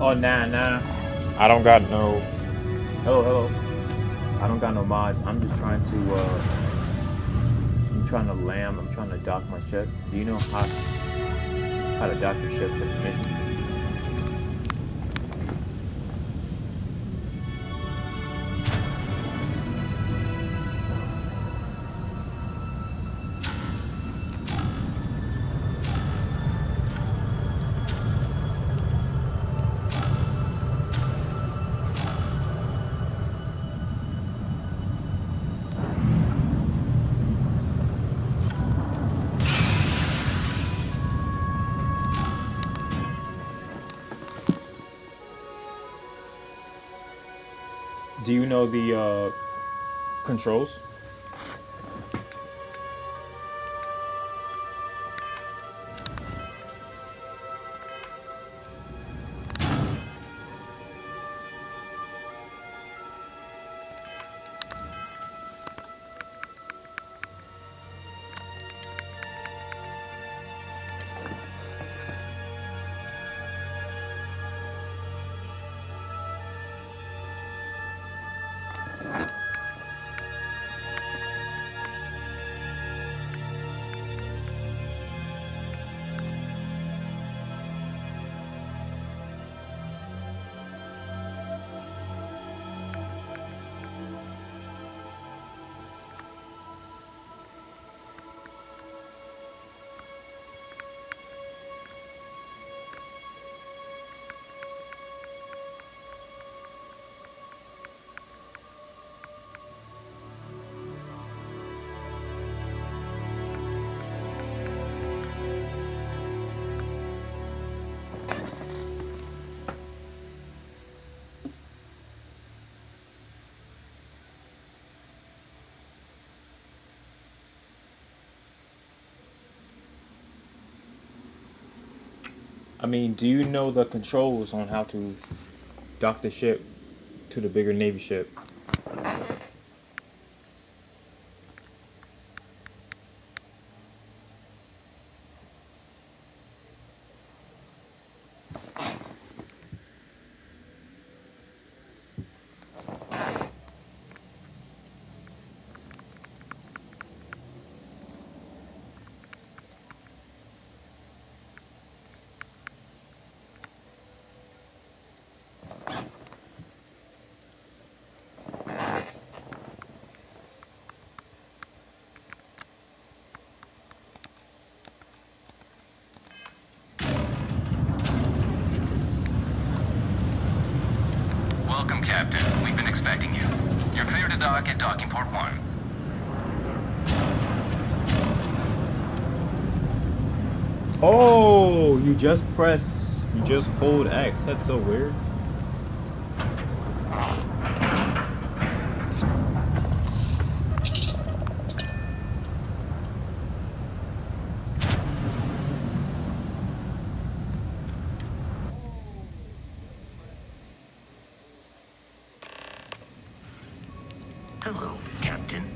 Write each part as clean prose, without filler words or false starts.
Oh, nah. I don't got no. Hello. I don't got no mods. I'm just trying to, I'm trying to land. I'm trying to dock my ship. Do you know how to dock your ship for this mission? Do you know the controls? I mean, do you know the controls on how to dock the ship to the bigger Navy ship? Welcome, Captain. We've been expecting you. You're clear to dock at docking port 1. Oh, you just hold X. That's so weird. Hello, Captain.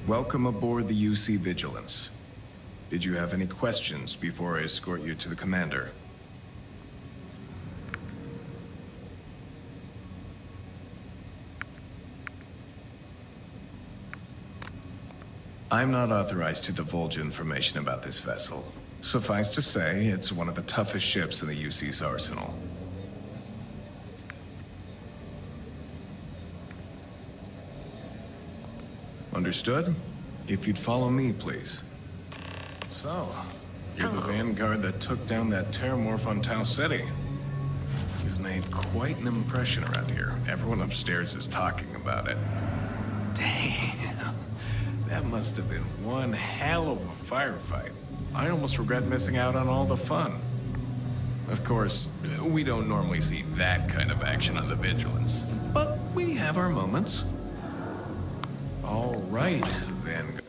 Welcome aboard the UC Vigilance. Did you have any questions before I escort you to the commander? I'm not authorized to divulge information about this vessel. Suffice to say, it's one of the toughest ships in the UC's arsenal. Understood? If you'd follow me, please. So, you're the vanguard that took down that terramorph on Tau City. You've made quite an impression around here. Everyone upstairs is talking about it. Damn. That must have been one hell of a firefight. I almost regret missing out on all the fun. Of course, we don't normally see that kind of action on the Vigilance, but we have our moments. All right, Vanguard.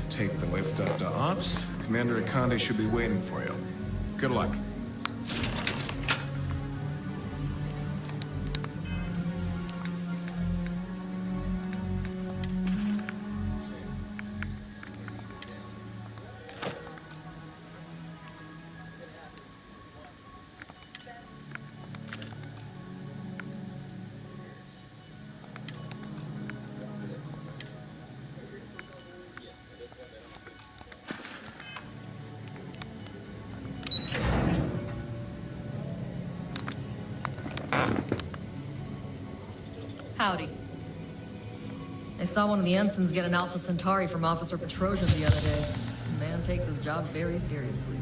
Take the lift up to Ops. Commander Akande should be waiting for you. Good luck. Howdy. I saw one of the ensigns get an Alpha Centauri from Officer Petrosian the other day. The man takes his job very seriously.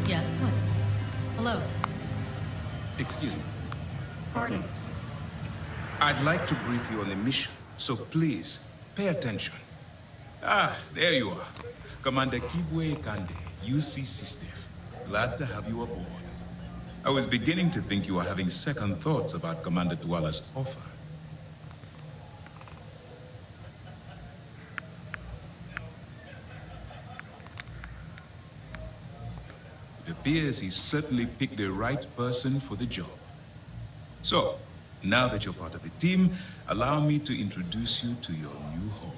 Yes, what? Hello. Excuse me. Pardon. I'd like to brief you on the mission, so please, pay attention. Ah, there you are. Commander Kibwe Kande, UC System. Glad to have you aboard. I was beginning to think you were having second thoughts about Commander Dwala's offer. It appears he's certainly picked the right person for the job. So, now that you're part of the team, allow me to introduce you to your new home.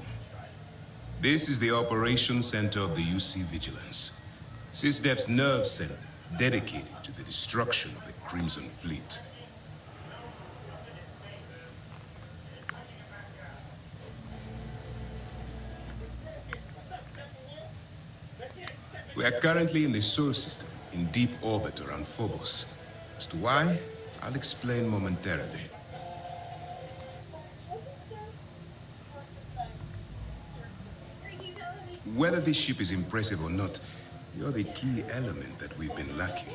This is the Operations Center of the UC Vigilance. SysDef's nerve center, dedicated to the destruction of the Crimson Fleet. We are currently in the Sol system, in deep orbit around Phobos. As to why, I'll explain momentarily. Whether this ship is impressive or not, you're the key element that we've been lacking.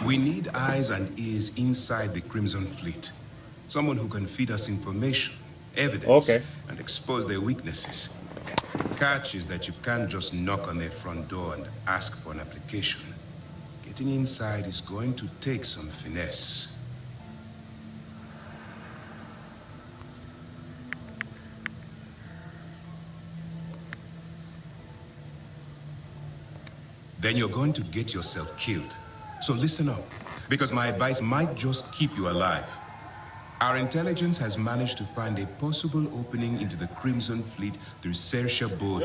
We need eyes and ears inside the Crimson Fleet. Someone who can feed us information, evidence, and expose their weaknesses. Catch is that you can't just knock on their front door and ask for an application. Getting inside is going to take some finesse. Then you're going to get yourself killed. So listen up, because my advice might just keep you alive. Our intelligence has managed to find a possible opening into the Crimson Fleet through Sersha Bode.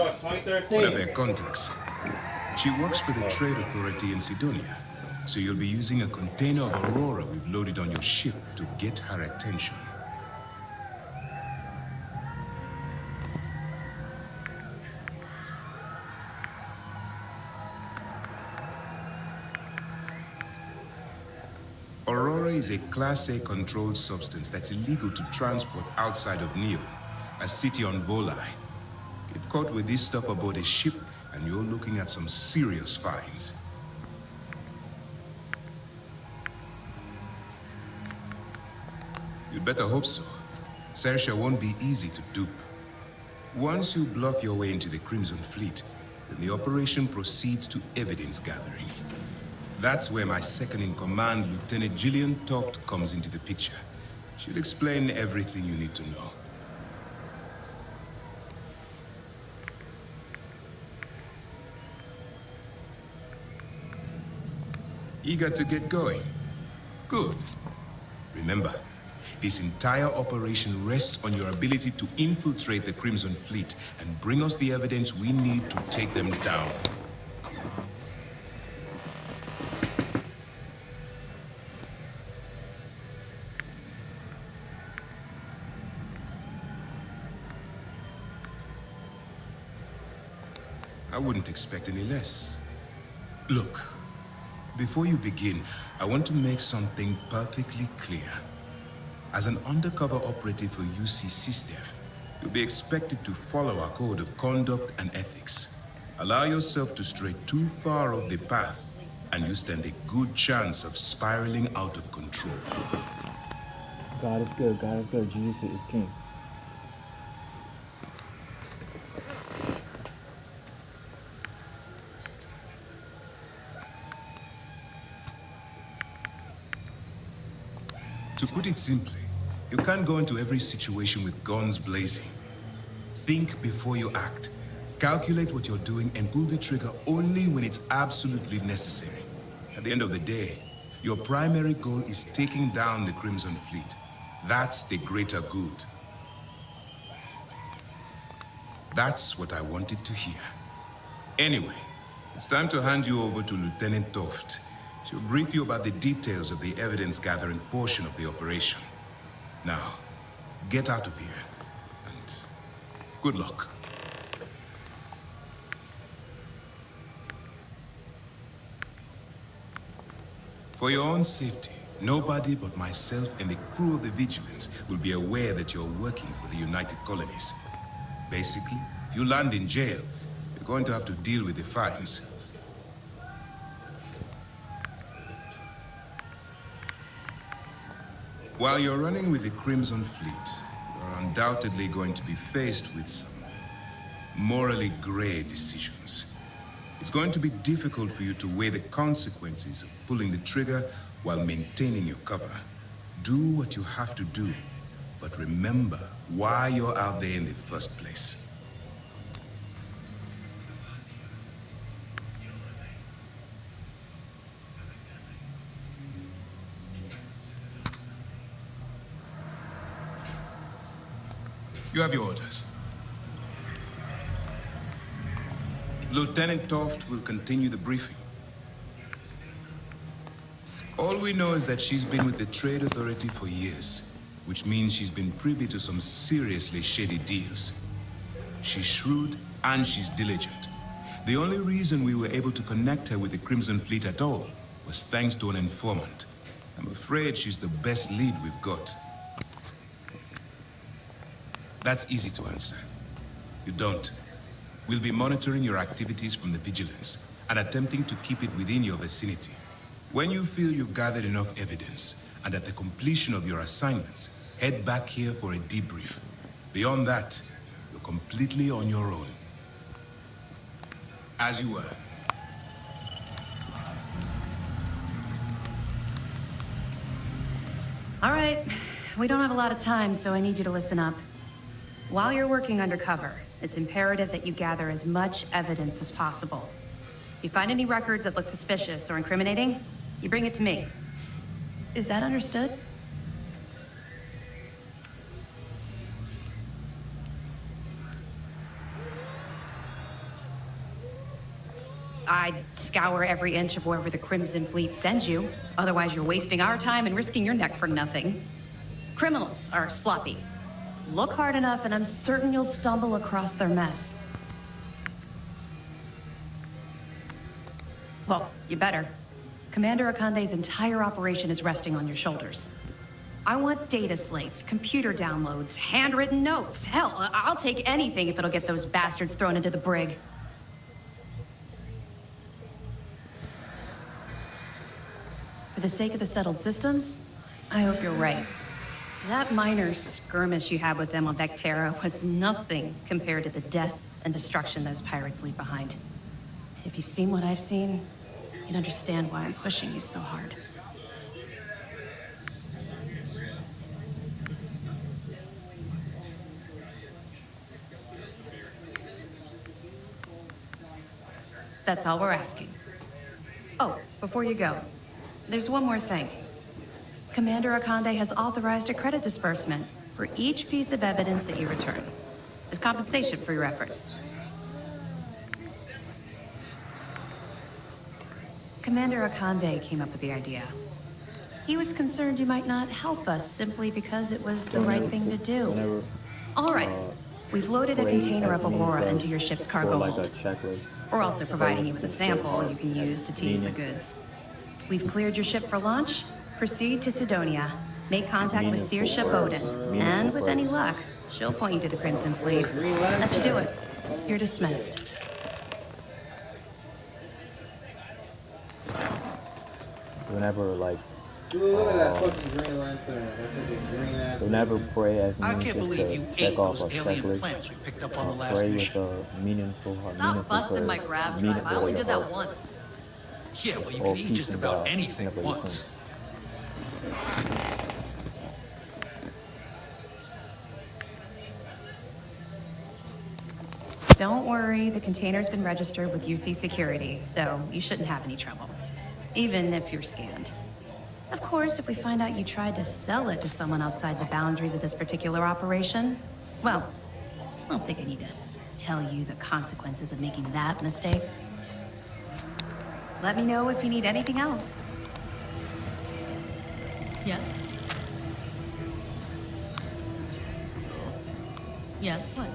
One of their contacts. She works for the Trade Authority in Sidonia, so you'll be using a container of Aurora we've loaded on your ship to get her attention. Aurora is a Class A controlled substance that's illegal to transport outside of Neo, a city on Volai. Get caught with this stuff aboard a ship, and you're looking at some serious fines. You'd better hope so. Sersha won't be easy to dupe. Once you bluff your way into the Crimson Fleet, then the operation proceeds to evidence gathering. That's where my second-in-command, Lieutenant Gillian Toft, comes into the picture. She'll explain everything you need to know. Eager to get going? Good. Remember, this entire operation rests on your ability to infiltrate the Crimson Fleet and bring us the evidence we need to take them down. I wouldn't expect any less. Look, before you begin, I want to make something perfectly clear. As an undercover operative for UC SysDef, you'll be expected to follow our code of conduct and ethics. Allow yourself to stray too far off the path, and you stand a good chance of spiraling out of control. God is good. God is good. Jesus is king. To put it simply, you can't go into every situation with guns blazing. Think before you act. Calculate what you're doing and pull the trigger only when it's absolutely necessary. At the end of the day, your primary goal is taking down the Crimson Fleet. That's the greater good. That's what I wanted to hear. Anyway, it's time to hand you over to Lieutenant Toft. She'll brief you about the details of the evidence-gathering portion of the operation. Now, get out of here, and good luck. For your own safety, nobody but myself and the crew of the Vigilance will be aware that you're working for the United Colonies. Basically, if you land in jail, you're going to have to deal with the fines. While you're running with the Crimson Fleet, you're undoubtedly going to be faced with some morally gray decisions. It's going to be difficult for you to weigh the consequences of pulling the trigger while maintaining your cover. Do what you have to do, but remember why you're out there in the first place. You have your orders. Lieutenant Toft will continue the briefing. All we know is that she's been with the Trade Authority for years, which means she's been privy to some seriously shady deals. She's shrewd and she's diligent. The only reason we were able to connect her with the Crimson Fleet at all was thanks to an informant. I'm afraid she's the best lead we've got. That's easy to answer. You don't. We'll be monitoring your activities from the Vigilance and attempting to keep it within your vicinity. When you feel you've gathered enough evidence and at the completion of your assignments, head back here for a debrief. Beyond that, you're completely on your own. As you were. All right. We don't have a lot of time, so I need you to listen up. While you're working undercover, it's imperative that you gather as much evidence as possible. If you find any records that look suspicious or incriminating, you bring it to me. Is that understood? I'd scour every inch of wherever the Crimson Fleet sends you. Otherwise, you're wasting our time and risking your neck for nothing. Criminals are sloppy. Look hard enough and I'm certain you'll stumble across their mess. Well, you better. Commander Akande's entire operation is resting on your shoulders. I want data slates, computer downloads, handwritten notes. Hell, I'll take anything if it'll get those bastards thrown into the brig. For the sake of the settled systems, I hope you're right. That minor skirmish you had with them on Vectera was nothing compared to the death and destruction those pirates leave behind. If you've seen what I've seen, you'd understand why I'm pushing you so hard. That's all we're asking. Oh, before you go, there's one more thing. Commander Akande has authorized a credit disbursement for each piece of evidence that you return, as compensation for your efforts. Commander Akande came up with the idea. He was concerned you might not help us simply because it was the right thing to do. All right, we've loaded a container of Aurora into your ship's cargo hold. We're also providing you with a sample you can use to tease the goods. We've cleared your ship for launch. Proceed to Sidonia. Make contact with Saoirse Bowden. And with any luck, she'll point you to the Crimson Fleet. That should do it. You're dismissed. Whenever, like, Look at that fucking Green Lantern. That fucking green ass. whenever pray as I means can't just believe you to ate check off those a alien plants checklist. we picked up on the last Pray with mission. a meaningful heart. Stop busting my grab drive. I only did that once. Yeah, well, you can eat just about anything once. Don't worry, the container's been registered with UC Security, so you shouldn't have any trouble. Even if you're scanned. Of course, if we find out you tried to sell it to someone outside the boundaries of this particular operation, well, I don't think I need to tell you the consequences of making that mistake. Let me know if you need anything else. Yes? Yes, what?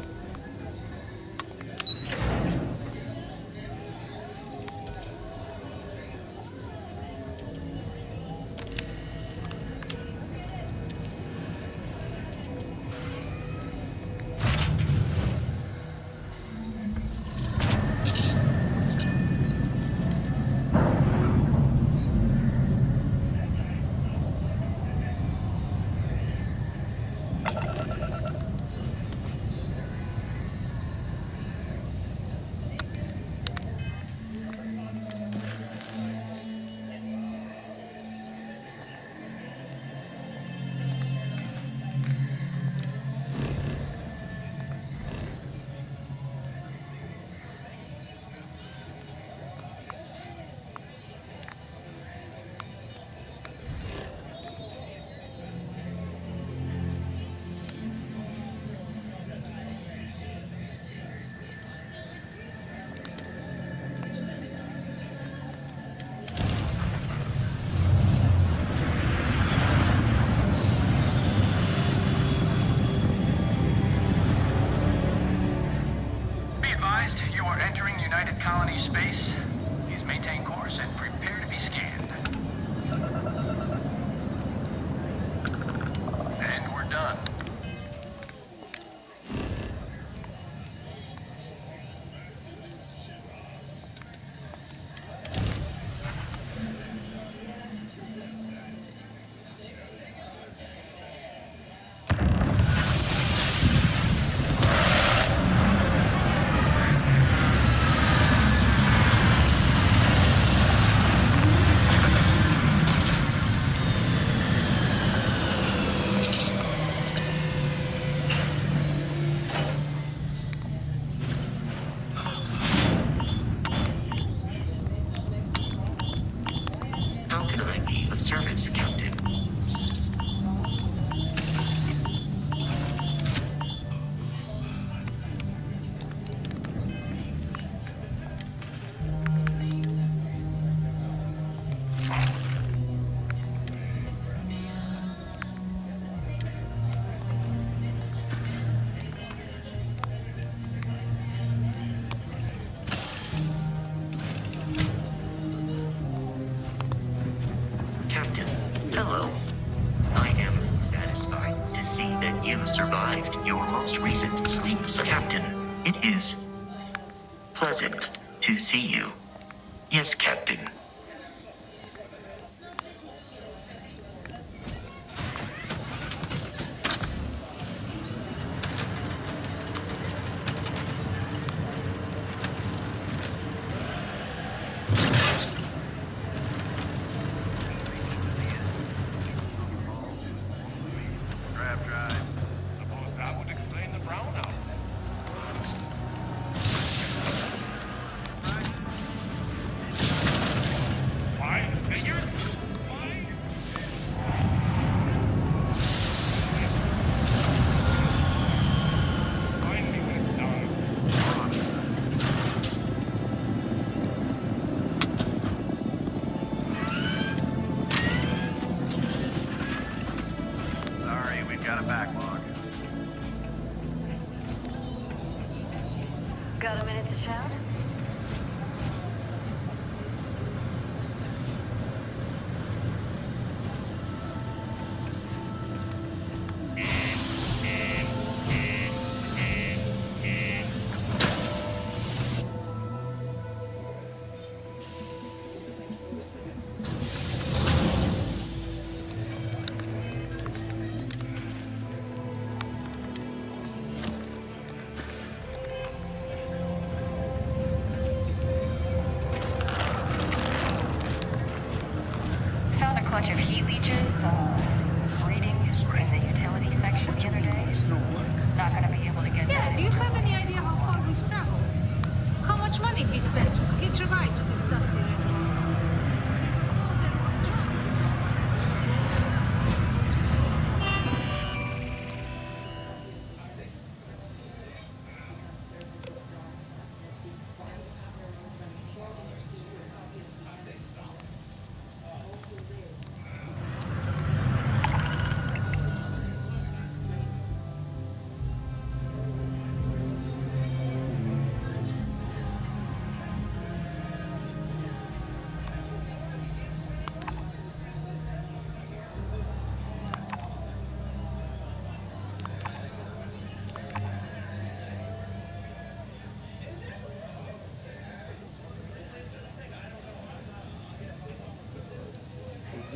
Be advised, you are entering United Colony space. Please maintain course and prepare to be scanned. And we're done. How can I be of service, Captain? Captain, hello. I am satisfied to see that you survived your most recent sleep. Captain, it is pleasant to see you. Yes, Captain. Drive. Suppose that would explain the brownout. Five figures? Finally, when it's done. Sorry, we've got a backlog. Got a minute to chat?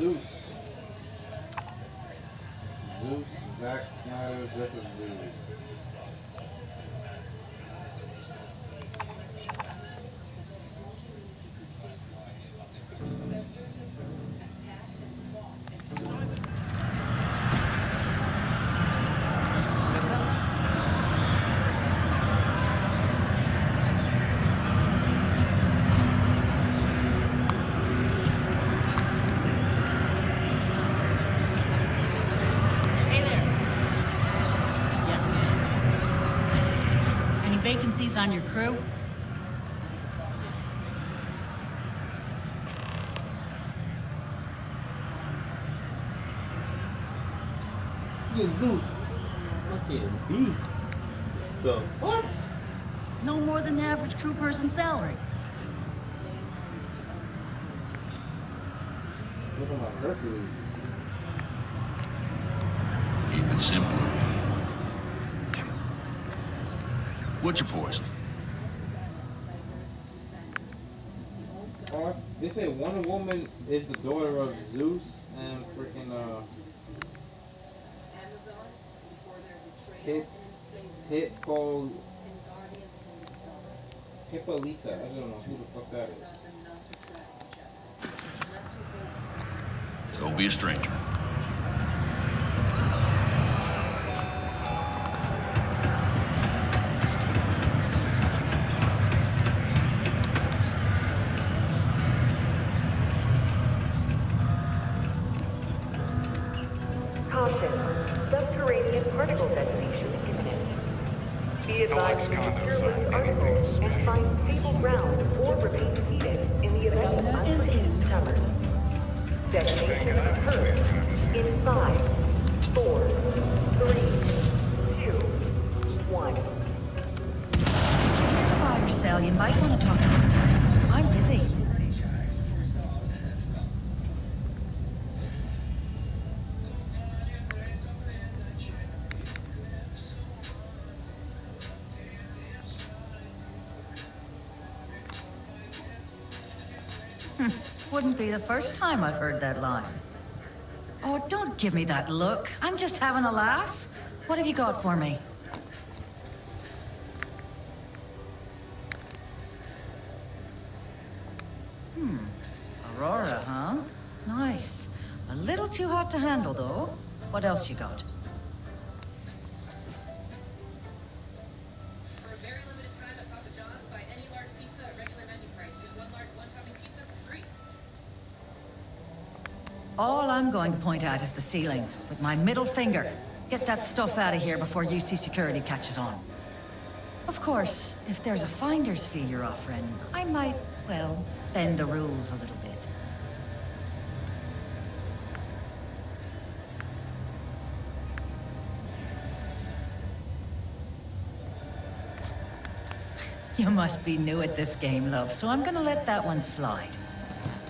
Zeus. Zeus, Zack Snyder, Justice League. Vacancies on your crew? Look at Zeus. Fucking beast. The fuck? No more than the average crew person salary. Look at my Hercules. Keep it simple. What's your poison? Oh, they say Wonder Woman is the daughter of Zeus and freaking Hippolyta. I don't know who the fuck that is. Don't be a stranger. Subterranean particle detonation imminent. Be advised to secure this article and find stable ground or remain seated in the event of unforeseen cover. Detonation occurs in 5, 4, 3, 2, 1. If you're here to buy or sell, you might want to talk to me. I'm busy. Wouldn't be the first time I've heard that line. Oh, don't give me that look. I'm just having a laugh. What have you got for me? Aurora, huh? Nice. A little too hot to handle, though. What else you got? For a very limited time at Papa John's, buy any large pizza at regular menu price. Get one large one-topping pizza for free. All I'm going to point at is the ceiling, with my middle finger. Get that stuff out of here before UC security catches on. Of course, if there's a finder's fee you're offering, I might, well, bend the rules a little bit. You must be new at this game, love, so I'm gonna let that one slide.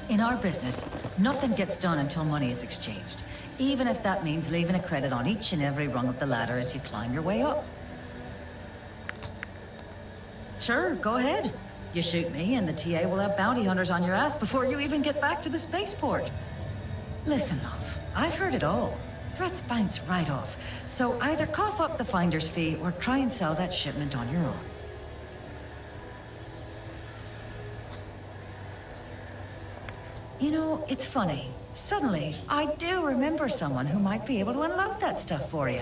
In our business, nothing gets done until money is exchanged, even if that means leaving a credit on each and every rung of the ladder as you climb your way up. Sure, go ahead. You shoot me, and the TA will have bounty hunters on your ass before you even get back to the spaceport. Listen, love, I've heard it all. Threats bounce right off, so either cough up the finder's fee or try and sell that shipment on your own. You know, it's funny. Suddenly, I do remember someone who might be able to unload that stuff for you.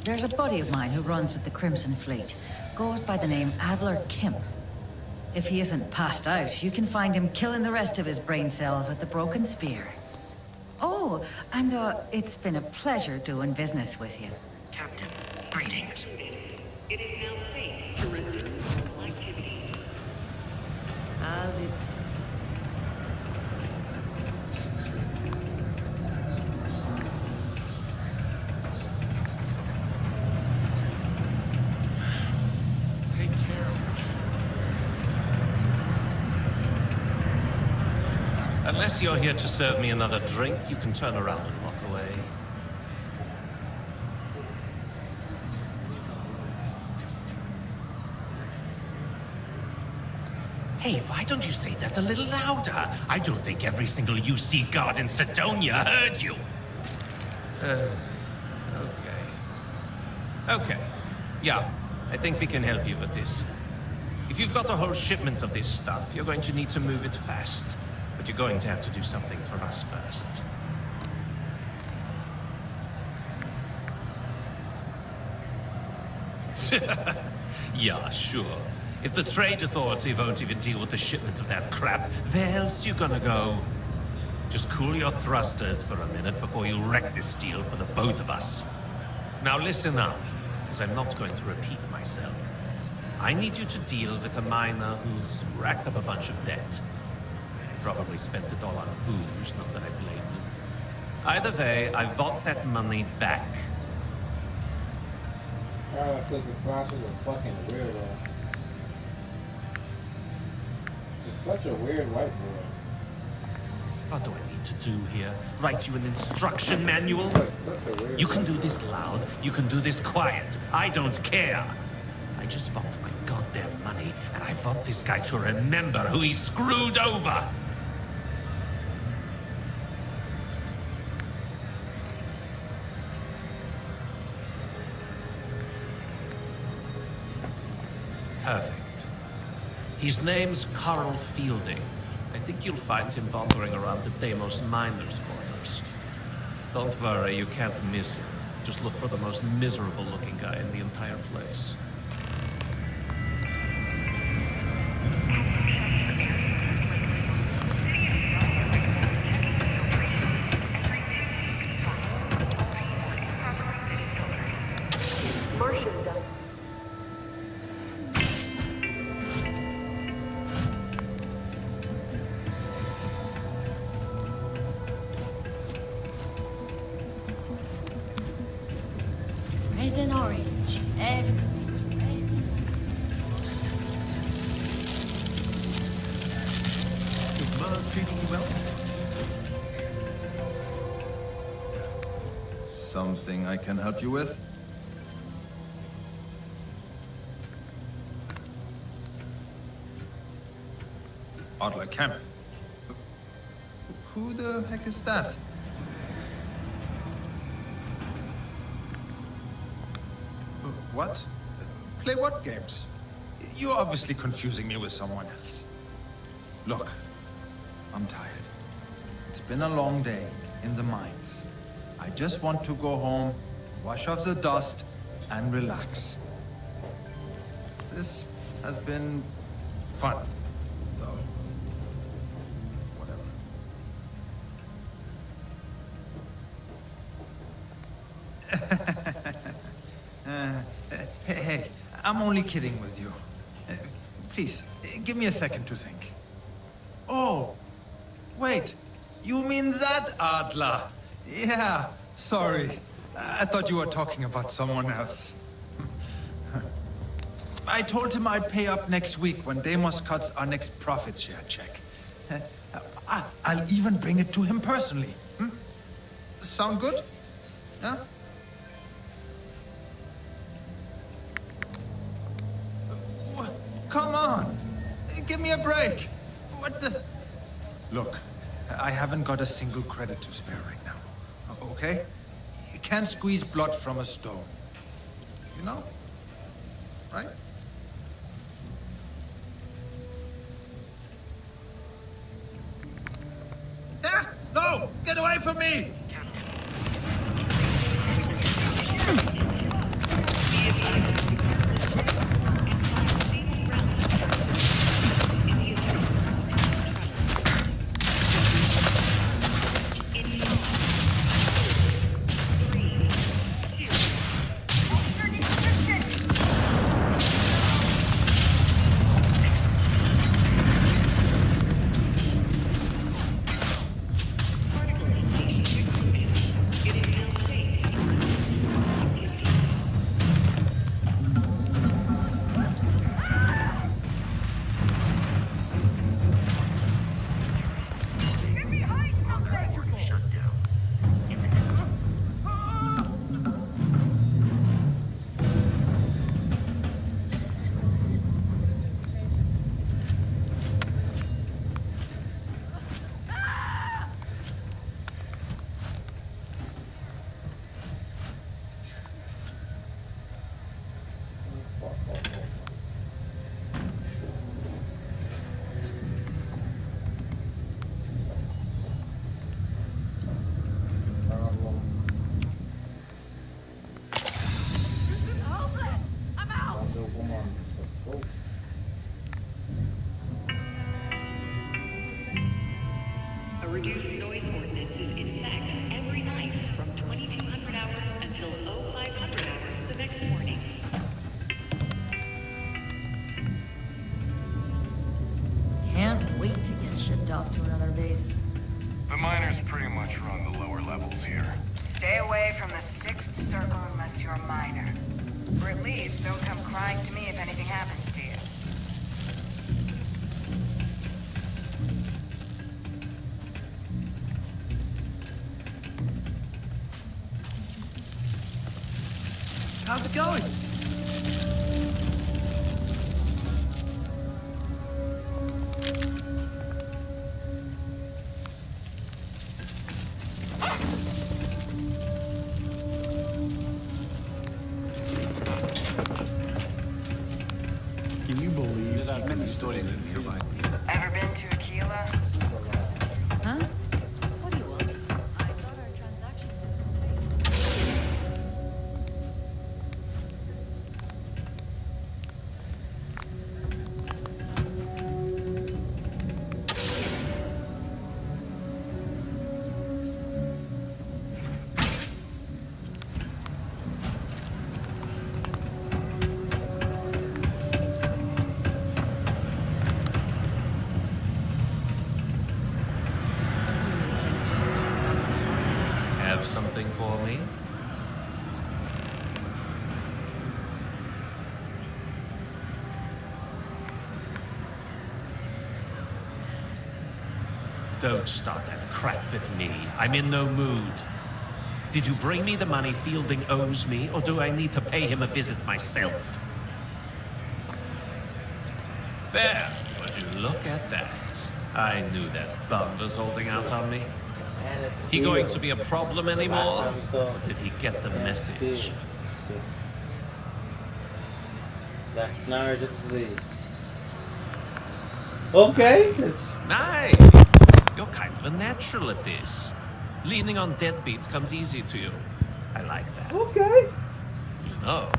There's a buddy of mine who runs with the Crimson Fleet. Goes by the name Adler Kemp. If he isn't passed out, you can find him killing the rest of his brain cells at the Broken Spear. Oh, and it's been a pleasure doing business with you. Captain, greetings. It is now safe to resume normal activity. As it's... Take care of it. Unless you're here to serve me another drink, you can turn around and walk away. Hey, why don't you say that a little louder? I don't think every single UC guard in Sidonia heard you. Okay. Okay. Yeah, I think we can help you with this. If you've got a whole shipment of this stuff, you're going to need to move it fast. But you're going to have to do something for us first. Yeah, sure. If the trade authority won't even deal with the shipment of that crap, where else you gonna go? Just cool your thrusters for a minute before you wreck this deal for the both of us. Now listen up, because I'm not going to repeat myself. I need you to deal with a miner who's racked up a bunch of debt. Probably spent it all on booze, not that I blame him. Either way, I want that money back. Because the Flash is a fucking weirdo. Just such a weird white boy. What do I need to do here? Write you an instruction manual? Like such a weird You can do this loud, you can do this quiet. I don't care. I just want my goddamn money, and I want this guy to remember who he screwed over. Perfect. His name's Carl Fielding. I think you'll find him wandering around the Deimos miners' quarters. Don't worry, you can't miss him. Just look for the most miserable-looking guy in the entire place. Martian done. Red and orange, everything. Is Merle treating you well? Something I can help you with? Adler Camp. Who the heck is that? What? Play what games? You're obviously confusing me with someone else. Look, I'm tired. It's been a long day in the mines. I just want to go home, wash off the dust, and relax. This has been fun, though. Whatever. Hey, I'm only kidding with you. Please, give me a second to think. Oh, wait. You mean that Adler? Yeah, sorry. I thought you were talking about someone else. I told him I'd pay up next week when Deimos cuts our next profit share check. I'll even bring it to him personally. Sound good? Yeah? Come on! Give me a break! What the... Look, I haven't got a single credit to spare right now. Okay? You can't squeeze blood from a stone. You know? Right? Ah! No! Get away from me! wait to get shipped off to another base. The miners pretty much run the lower levels here. Stay away from the 6th circle unless you're a miner. Or at least don't come crying to me if anything happens to you. How's it going? Can you believe how many stories in nearby? Ever been to Aquila? Huh? What do you want? I thought our transaction was complete. Have something for me? Don't start that crap with me. I'm in no mood. Did you bring me the money Fielding owes me, or do I need to pay him a visit myself? There, would you look at that? I knew that bum was holding out on me. He going to be a problem anymore? Or did he get the message? Zack Snyder, Justice League. Okay. Nice! You're kind of a natural at this. Leaning on deadbeats comes easy to you. I like that. Okay. You know,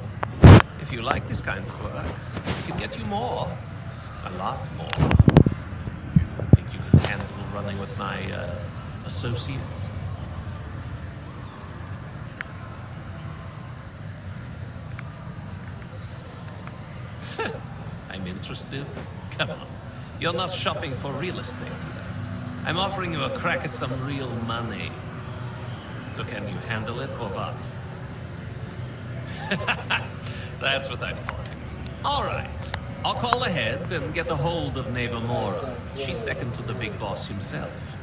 if you like this kind of work, I can get you more. A lot more. You think you can handle running with my, associates? I'm interested. Come on. You're not shopping for real estate here. I'm offering you a crack at some real money. So can you handle it or what? That's what I'm talking. All right. I'll call ahead and get a hold of Neva Mora. She's second to the big boss himself.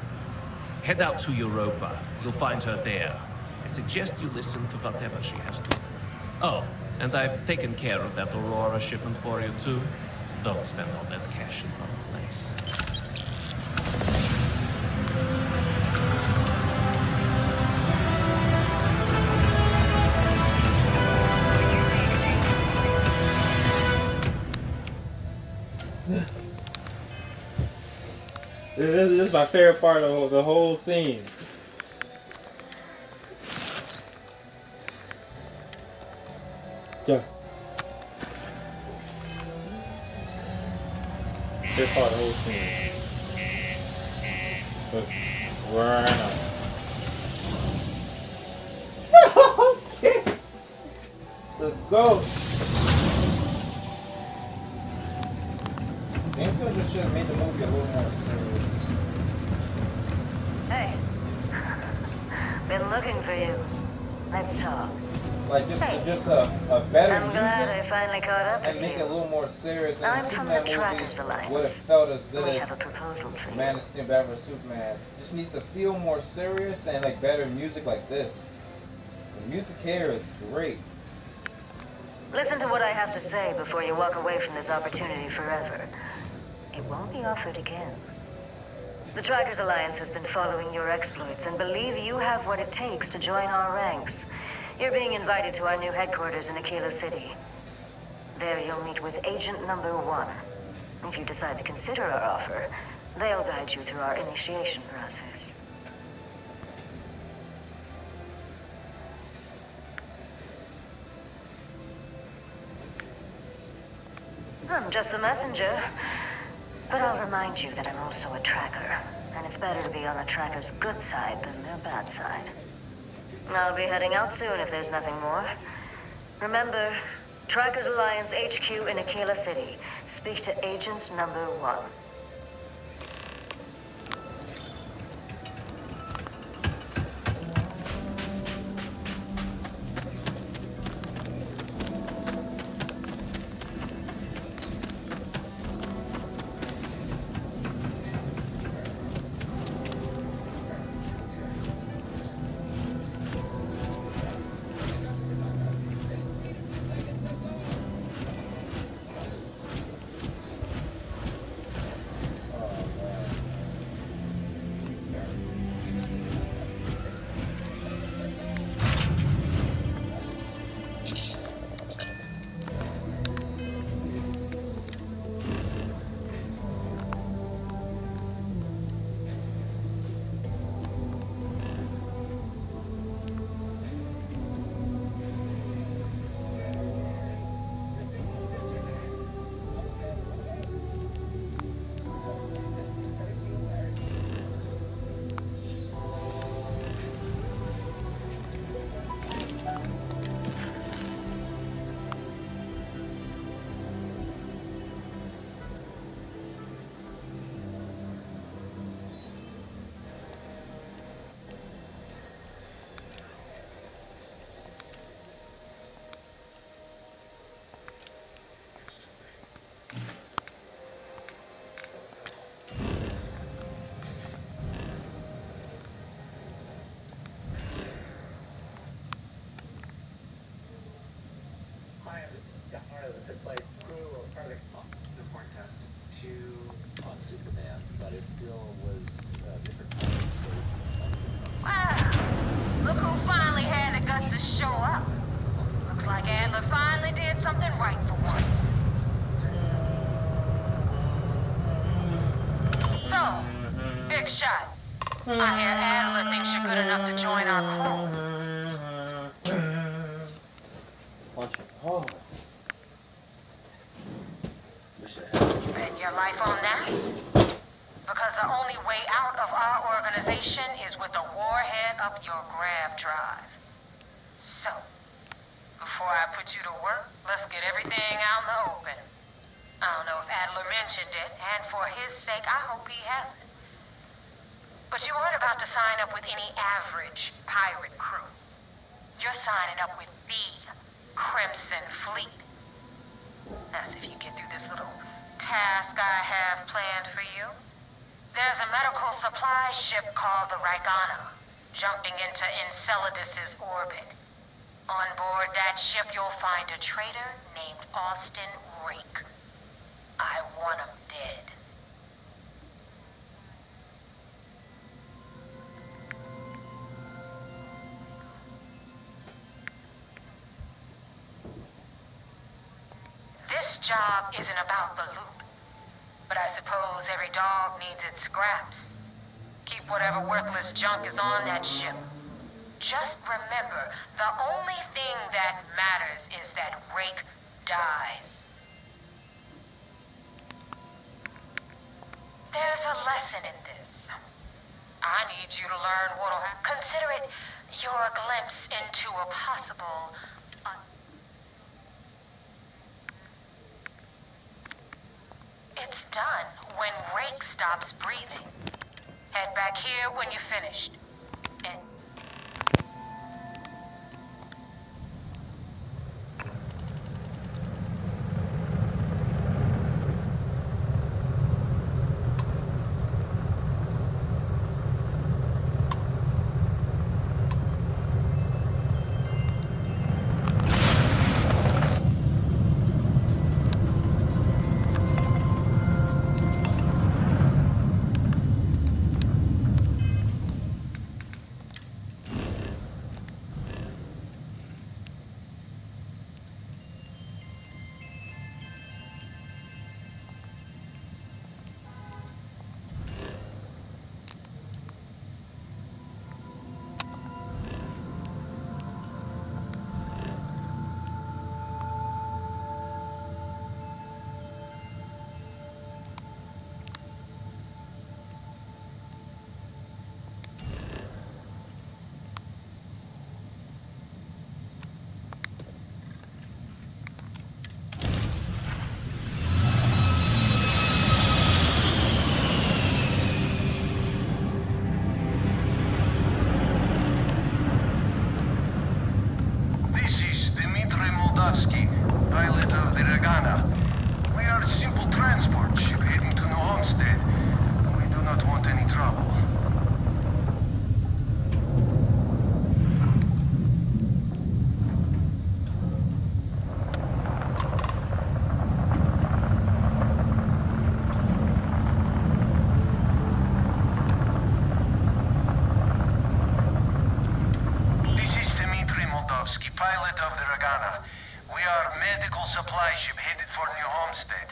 Head out to Europa. You'll find her there. I suggest you listen to whatever she has to say. Oh, and I've taken care of that Aurora shipment for you too. Don't spend all that cash in one place. This is my favorite part of the whole scene. Yeah. Favorite part of the whole scene. Right now. Okay. Let's go. James just should have made the movie a little more serious. Hey. Been looking for you. Let's talk. Like just a better I'm glad music I finally caught up and with make you. it a little more serious. I'm And from Superman the Trackers movie Alliance. would have felt as good We as have a proposal for you. Man of Steel, Batman vs Superman. Just needs to feel more serious and like better music like this. The music here is great. Listen to what I have to say before you walk away from this opportunity forever. It won't be offered again. The Trackers Alliance has been following your exploits and believe you have what it takes to join our ranks. You're being invited to our new headquarters in Aquila City. There you'll meet with Agent Number 1. If you decide to consider our offer, they'll guide you through our initiation process. I'm just the messenger. But I'll remind you that I'm also a tracker, and it's better to be on a tracker's good side than their bad side. I'll be heading out soon if there's nothing more. Remember, Trackers Alliance HQ in Aquila City. Speak to Agent Number 1. as to play crew or part of the... It's an important test to on Superman, but it still was different. Wow! Look who finally had the guts to show up. Looks like Adler finally did something right for once. So, big shot. I hear Adler thinks you're good enough to join our crew. Punch it hard. You bet your life on that? Because the only way out of our organization is with a warhead up your grab drive. So, before I put you to work, let's get everything out in the open. I don't know if Adler mentioned it, and for his sake, I hope he hasn't. But you aren't about to sign up with any average pirate crew. You're signing up with the Crimson Fleet. That's if you get through this little task I have planned for you. There's a medical supply ship called the Rygana, jumping into Enceladus's orbit. On board that ship, you'll find a traitor named Austin Rake. I want him dead. This job isn't about the loot, but I suppose every dog needs its scraps. Keep whatever worthless junk is on that ship. Just remember, the only thing that matters is that Rake dies. There's a lesson in this. I need you to learn what'll happen. Consider it your glimpse into a possible... It's done when Rake stops breathing. Head back here when you're finished. And... pilot of the Rygana. We are a simple transport ship heading to New Homestead. We do not want any trouble. Pilot of the Rygana. We are a medical supply ship headed for New Homestead.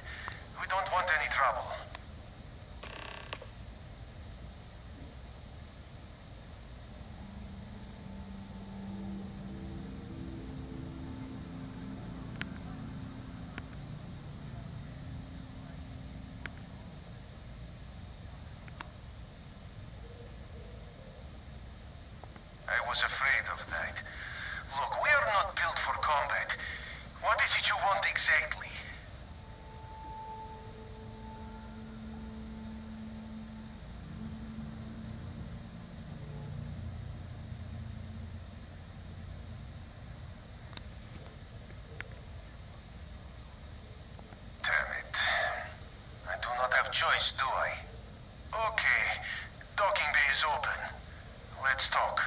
We don't want any trouble. I was afraid of that. Look, we are not built for combat. What is it you want exactly? Damn it. I do not have choice, do I? Okay. Docking bay is open. Let's talk.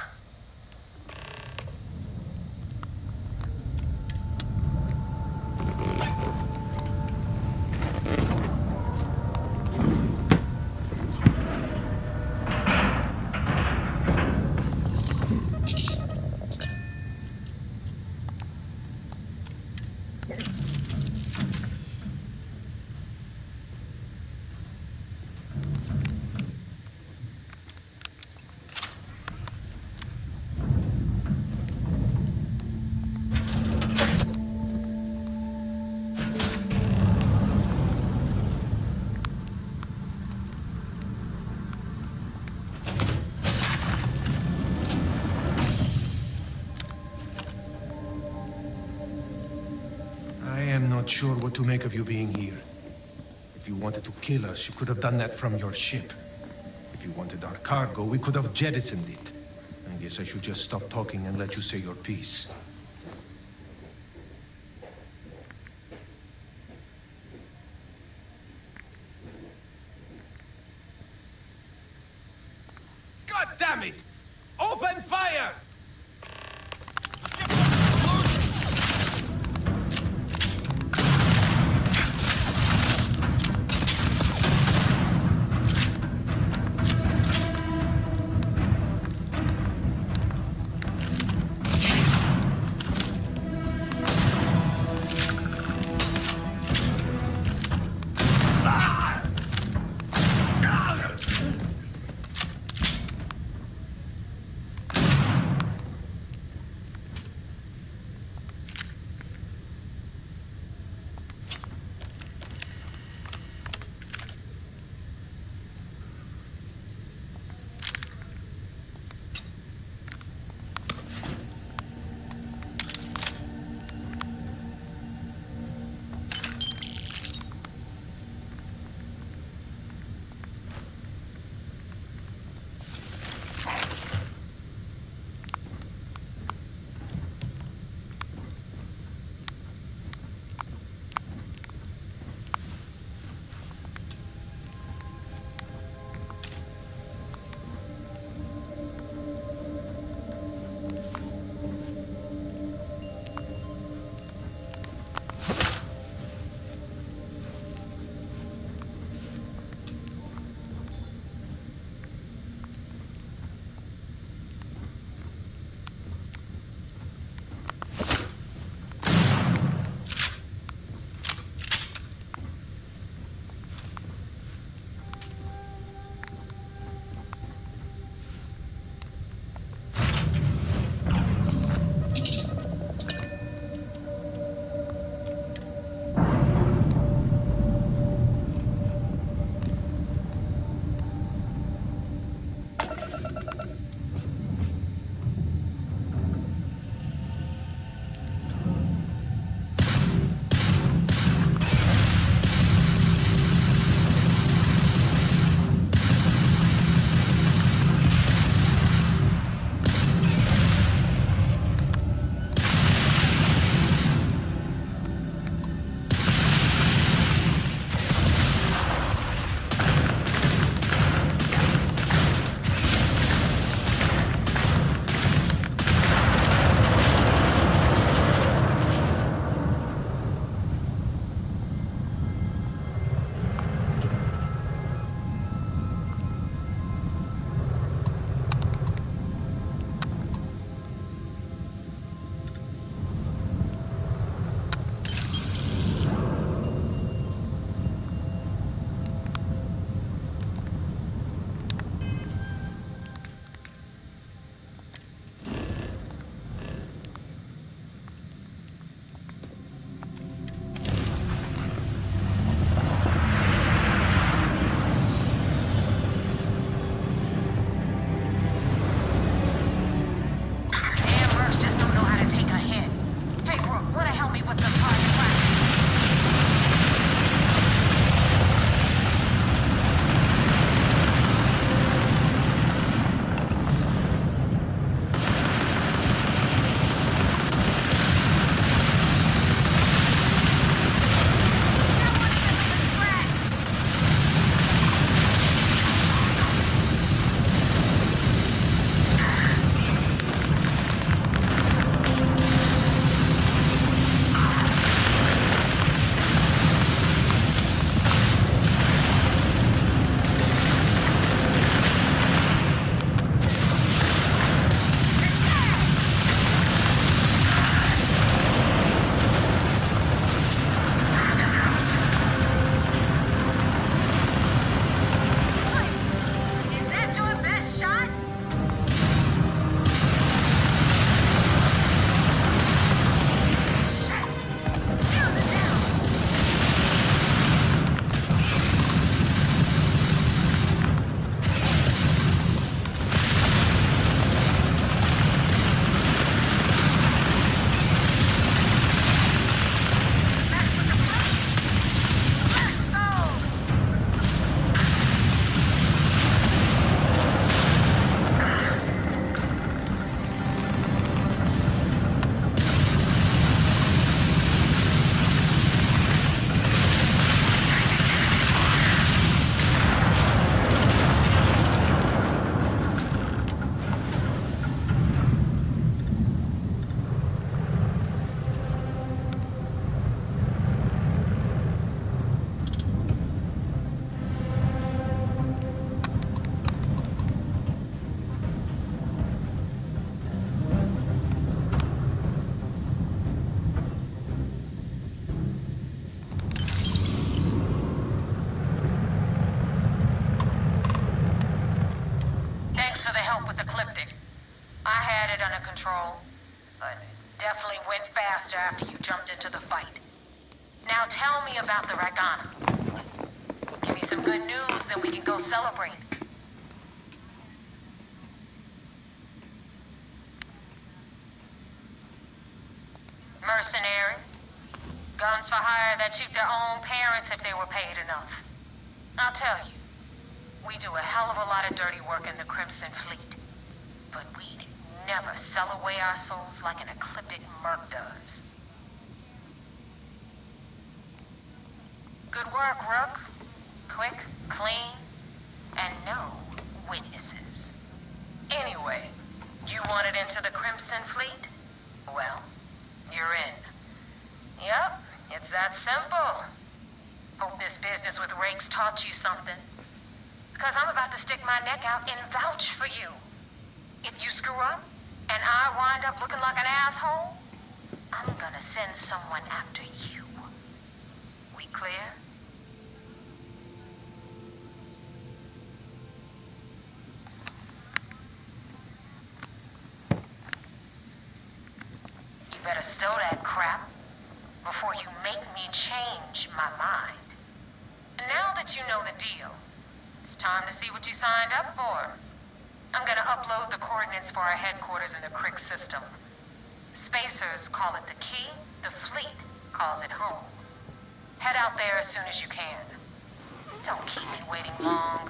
quite sure what to make of you being here. If you wanted to kill us, you could have done that from your ship. If you wanted our cargo, we could have jettisoned it. I guess I should just stop talking and let you say your piece. God damn it! Open fire! faster after you jumped into the fight. Now tell me about the Ragana. Give me some good news, then we can go celebrate. Mercenaries. Guns for hire that shoot their own parents if they were paid enough. I'll tell you, we do a hell of a lot of dirty work in the Crimson Fleet. But we'd never sell away our souls like an ecliptic merc does. Good work, Rook. Quick, clean, and no witnesses. Anyway, you wanted into the Crimson Fleet? Well, you're in. Yep, it's that simple. Hope this business with Rakes taught you something. Because I'm about to stick my neck out and vouch for you. If you screw up, and I wind up looking like an asshole, I'm gonna send someone after you. We clear? You better stow that crap before you make me change my mind. And now that you know the deal, it's time to see what you signed up for. I'm gonna upload the coordinates for our headquarters in the Crick system. Spacers call it the key, the fleet calls it home. Head out there as soon as you can. Don't keep me waiting long.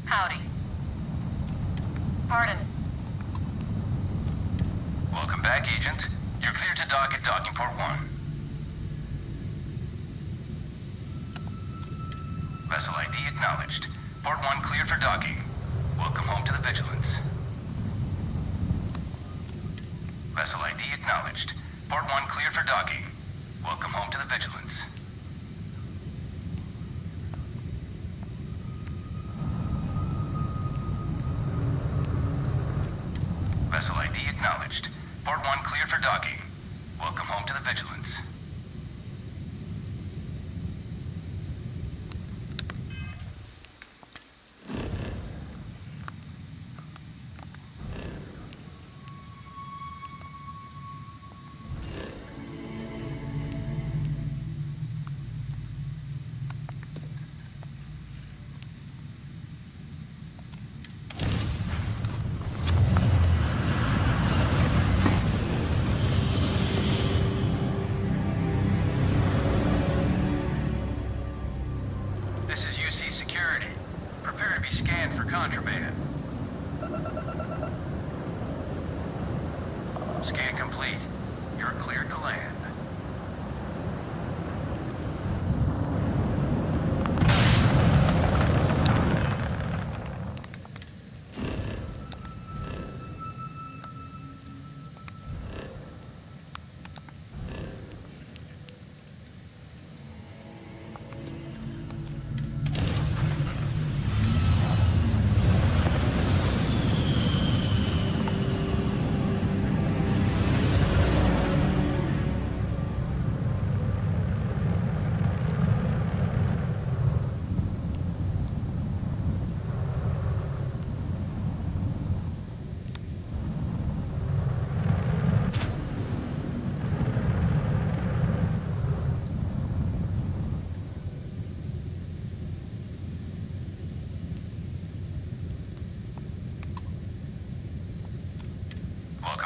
Howdy. Pardon. Welcome back, Agent. You're cleared to dock at docking port 1. Vessel ID acknowledged. Port 1 cleared for docking. Welcome home to the Vigilance. Vessel ID acknowledged. Port 1 cleared for docking. Welcome home to the Vigilance. Vessel ID acknowledged. Port 1 cleared for docking. Welcome home to the Vigilance. Contraband. Scan complete. You're cleared to land.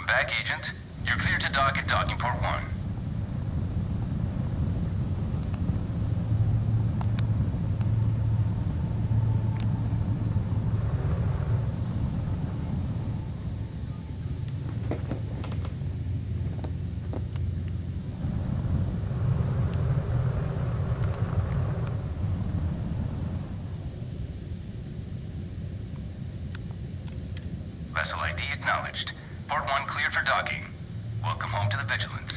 back, Agent. You're clear to dock at docking port 1. Vessel ID acknowledged. Port 1 cleared for docking. Welcome home to the Vigilance.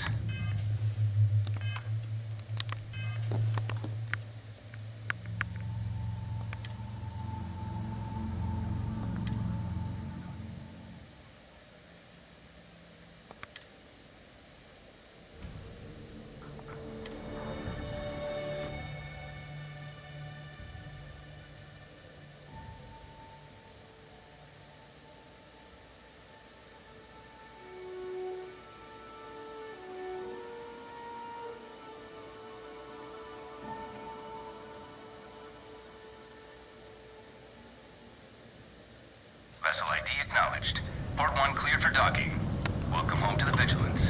Vessel ID acknowledged. Port 1 cleared for docking. Welcome home to the Vigilance.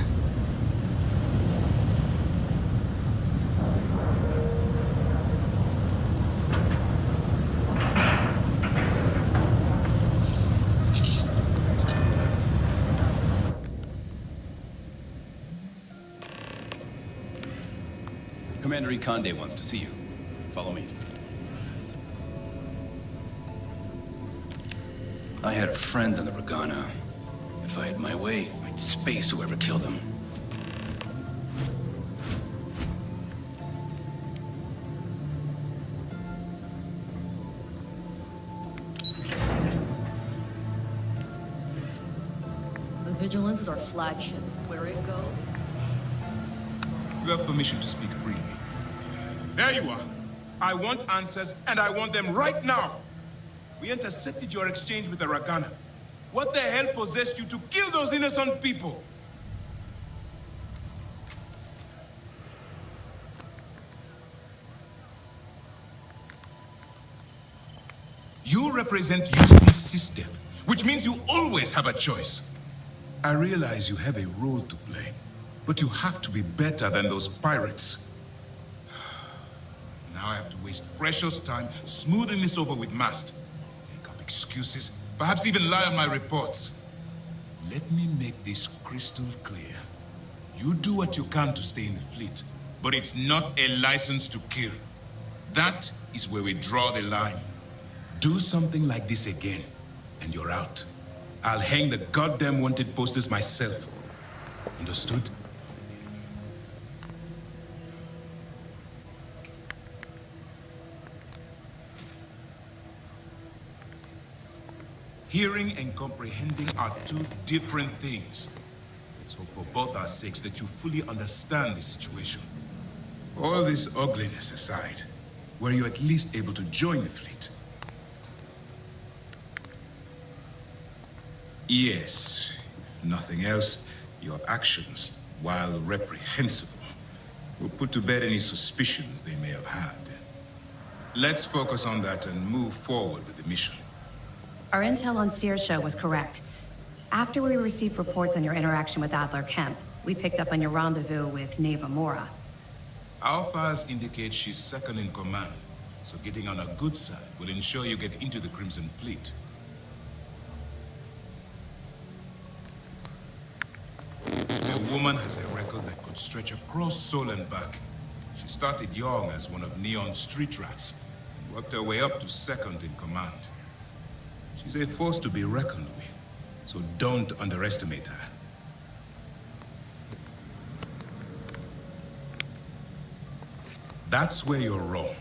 Commander Conde wants to see you. Follow me. I had a friend on the Regana. If I had my way, I'd space whoever killed him. The Vigilance is our flagship. Where it goes. You have permission to speak freely. There you are. I want answers, and I want them right now. We intercepted your exchange with the Regana. What the hell possessed you to kill those innocent people? You represent UC's system, which means you always have a choice. I realize you have a role to play, but you have to be better than those pirates. Now I have to waste precious time smoothing this over with Mast. Excuses, perhaps even lie on my reports. Let me make this crystal clear. You do what you can to stay in the fleet, but it's not a license to kill. That is where we draw the line. Do something like this again, and you're out. I'll hang the goddamn wanted posters myself. Understood? Hearing and comprehending are two different things. Let's hope for both our sakes that you fully understand the situation. All this ugliness aside, were you at least able to join the fleet? Yes. If nothing else, your actions, while reprehensible, will put to bed any suspicions they may have had. Let's focus on that and move forward with the mission. Our intel on Saoirse was correct. After we received reports on your interaction with Adler Kemp, we picked up on your rendezvous with Neva Mora. Our files indicate she's second in command, so getting on her good side will ensure you get into the Crimson Fleet. The woman has a record that could stretch across Sol and back. She started young as one of Neon's street rats, and worked her way up to second in command. She's a force to be reckoned with, so don't underestimate her. That's where you're wrong.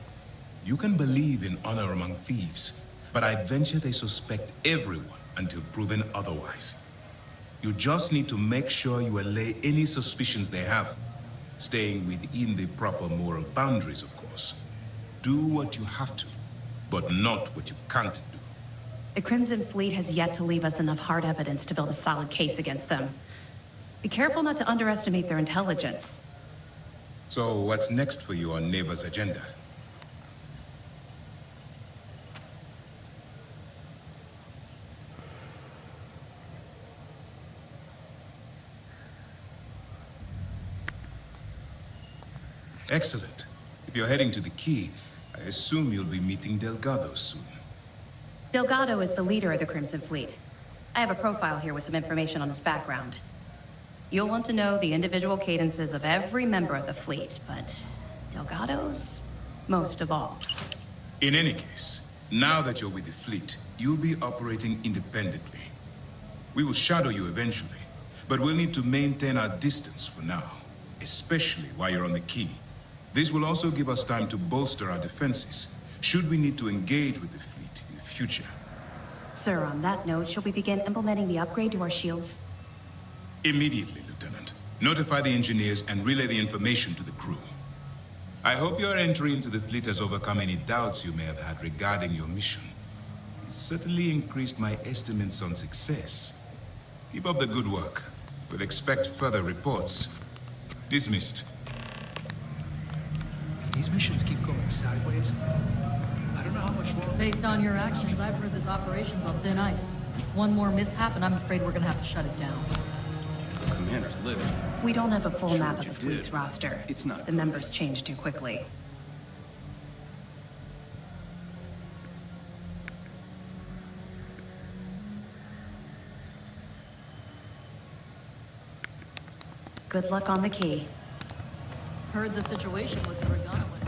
You can believe in honor among thieves, but I venture they suspect everyone until proven otherwise. You just need to make sure you allay any suspicions they have, staying within the proper moral boundaries, of course. Do what you have to, but not what you can't do. The Crimson Fleet has yet to leave us enough hard evidence to build a solid case against them. Be careful not to underestimate their intelligence. So what's next for you on Neva's agenda? Excellent. If you're heading to the Key, I assume you'll be meeting Delgado soon. Delgado is the leader of the Crimson Fleet. I have a profile here with some information on his background. You'll want to know the individual cadences of every member of the fleet, but Delgado's most of all. In any case, now that you're with the fleet, you'll be operating independently. We will shadow you eventually, but we'll need to maintain our distance for now, especially while you're on the Key. This will also give us time to bolster our defenses, should we need to engage with the fleet in the future. Sir, on that note, shall we begin implementing the upgrade to our shields? Immediately, Lieutenant. Notify the engineers and relay the information to the crew. I hope your entry into the fleet has overcome any doubts you may have had regarding your mission. It certainly increased my estimates on success. Keep up the good work. We'll expect further reports. Dismissed. If these missions keep going sideways, I don't know how much longer. Based on your actions, I've heard this operation's on thin ice. One more mishap and I'm afraid we're gonna have to shut it down. The commander's living. We don't have a full Sure map what of the you fleet's did. roster. It's not The members change too quickly. Good luck on the Key. Heard the situation with the Regana went.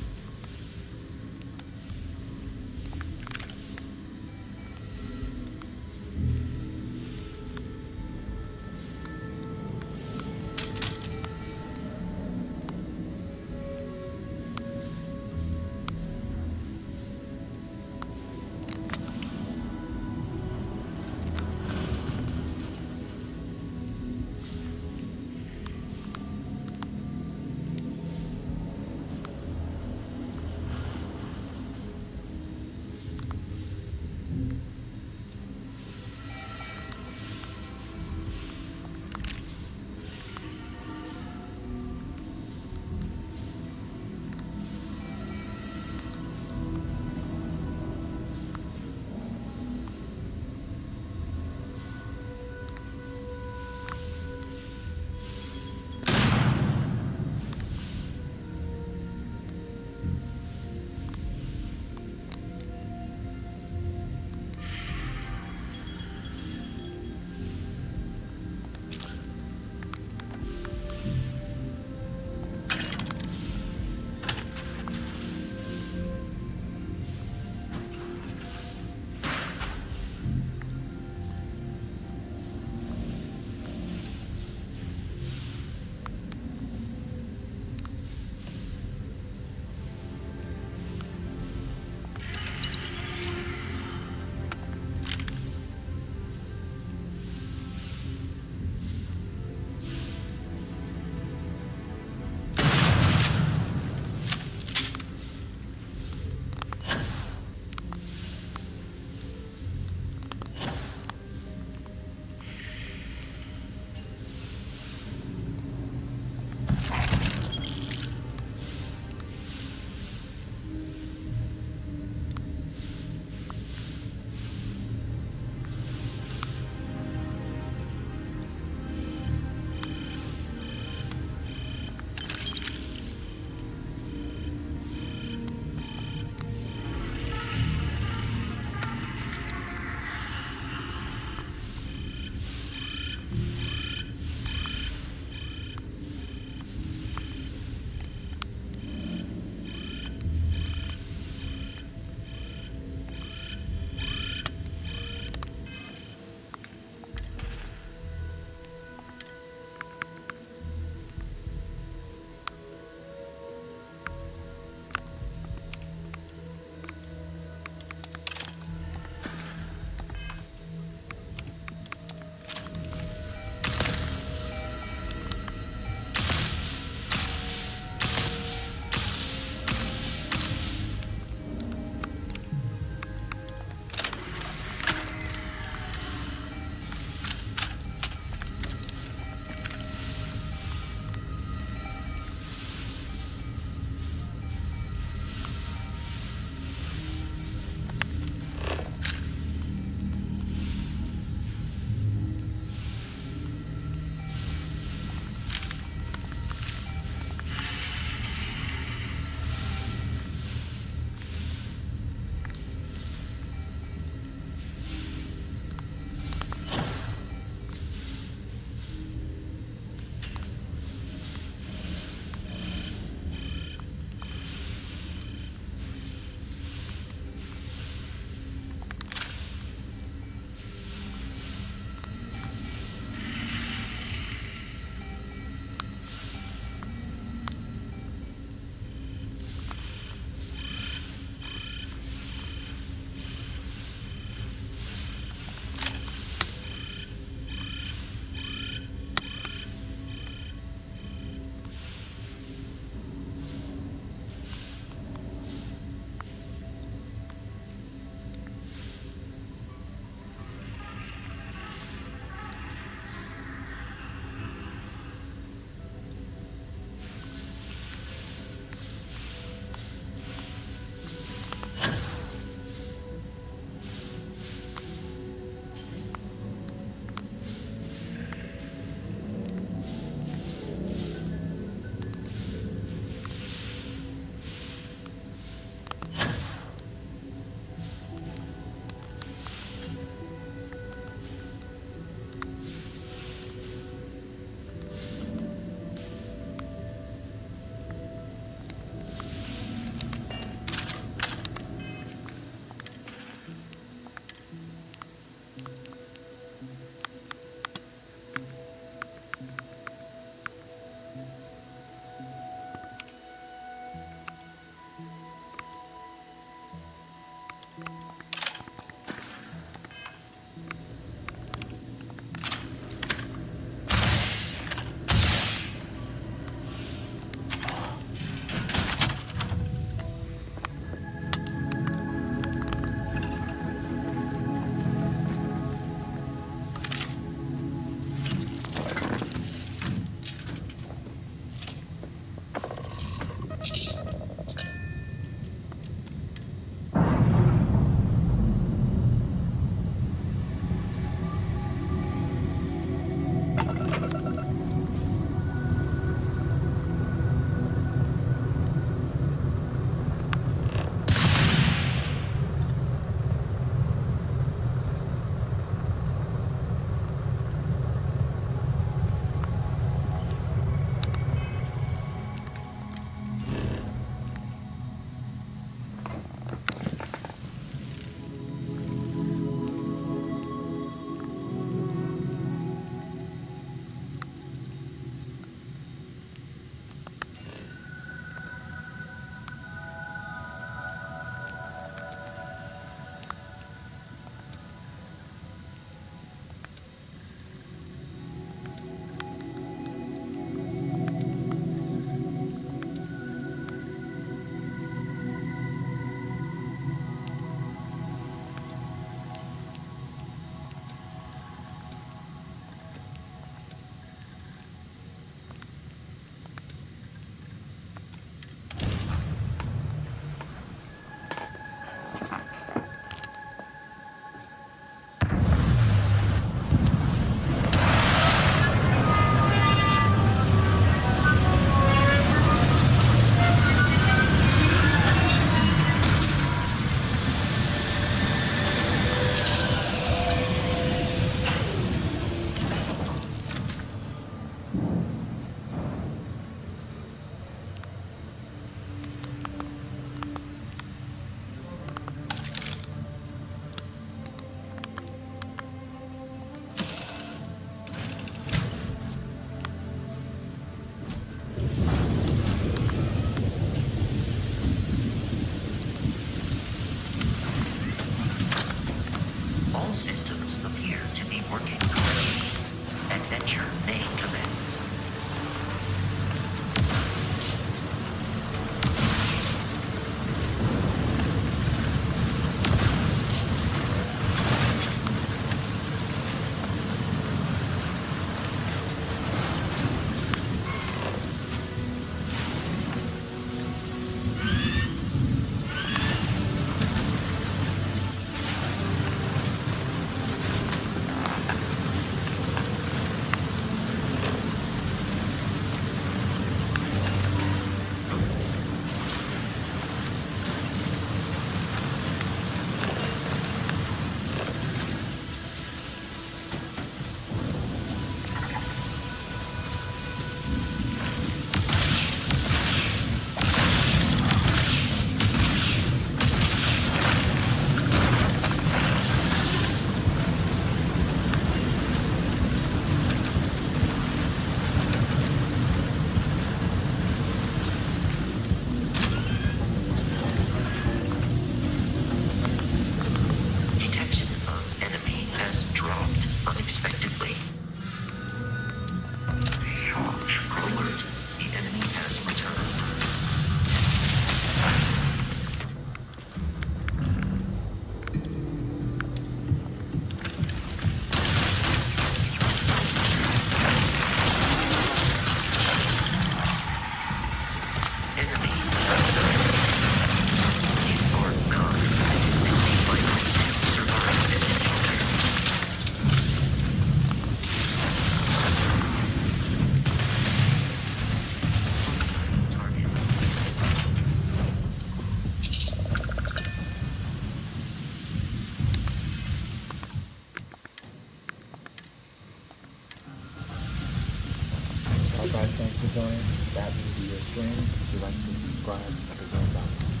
Guys, thanks for joining. That will be your stream. If you like to subscribe, like again,